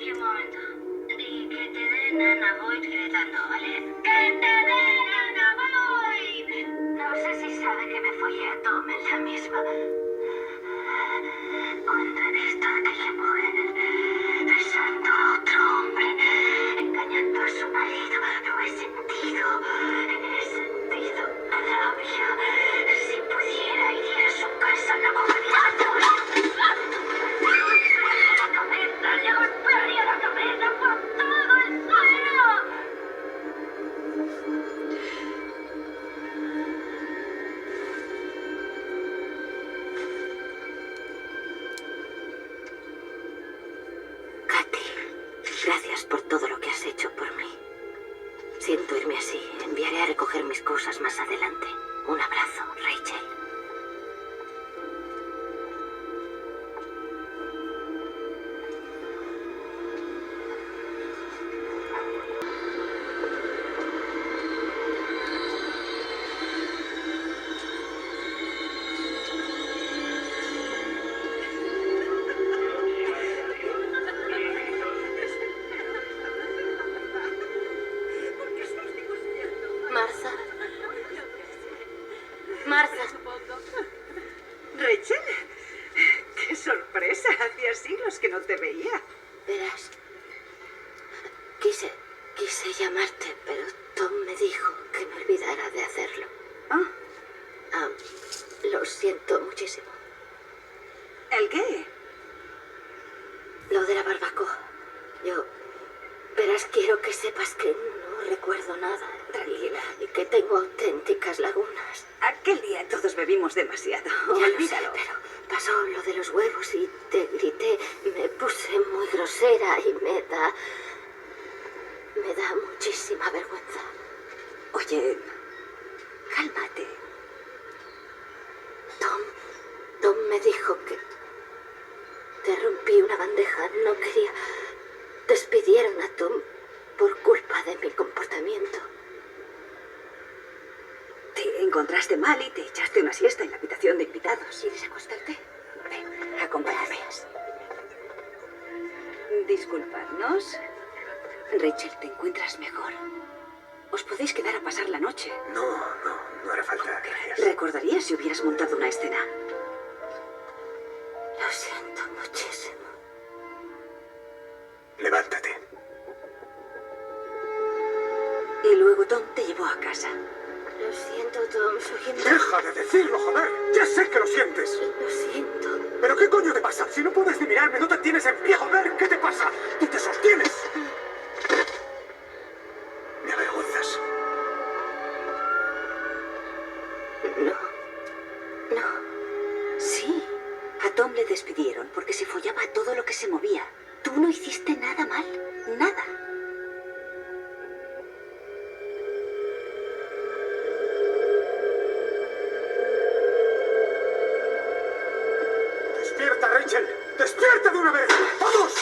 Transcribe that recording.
Aquí un momento. Di que te den Anna Boyd gritando, ¿vale? ¡Que te den Anna Boyd! No sé si sabe que me follé a Tom en la misma. Cuando he visto a aquella mujer besando a otro hombre, engañando a su marido, lo he sentido. He sentido rabia. Si pudiera, iría a su casa, la cogería. Le golpearía la cabeza por todo el suelo. Katy, gracias por todo lo que has hecho por mí. Siento irme así. Enviaré a recoger mis cosas más adelante. Un abrazo, Rachel. Martha. Martha. Rachel, qué sorpresa. Hacía siglos que no te veía. Verás, quise llamarte, pero Tom me dijo que me olvidara de hacerlo. Ah, Lo siento muchísimo. ¿el qué? Lo de la barbacoa. Verás, quiero que sepas que no recuerdo nada, tranquila, y que tengo auténticas lagunas. Aquel día todos bebimos demasiado. Ya Olvídalo. lo sé, pero pasó lo de los huevos y te grité. Me puse muy grosera y me da muchísima vergüenza. Oye, cálmate. Tom me dijo que te rompí una bandeja. No quería. Despidieron a Tom por culpa de mi comportamiento. Te encontraste mal y te echaste una siesta en la habitación de invitados. ¿Quieres acostarte? Ven, acompáñame. Gracias. Disculpadnos. Rachel, ¿te encuentras mejor? ¿Os podéis quedar a pasar la noche? No hará falta, gracias. Recordarías si hubieras montado una escena. Lo siento muchísimo. Levántate. Y luego Tom te llevó a casa. Lo siento, Tom. Soy un... ¡Deja de decirlo, joder! ¡Ya sé que lo sientes! Lo siento. ¿Pero qué coño te pasa? Si no puedes ni mirarme, no te tienes en pie, joder. ¿Qué te pasa? ¡Tú te sostienes! Me avergüenzas. No. Sí, a Tom le despidieron porque se follaba a todo lo que se movía. Tú no hiciste nada mal, nada. ¡Despierta, Rachel! ¡Despierta de una vez! ¡Vamos!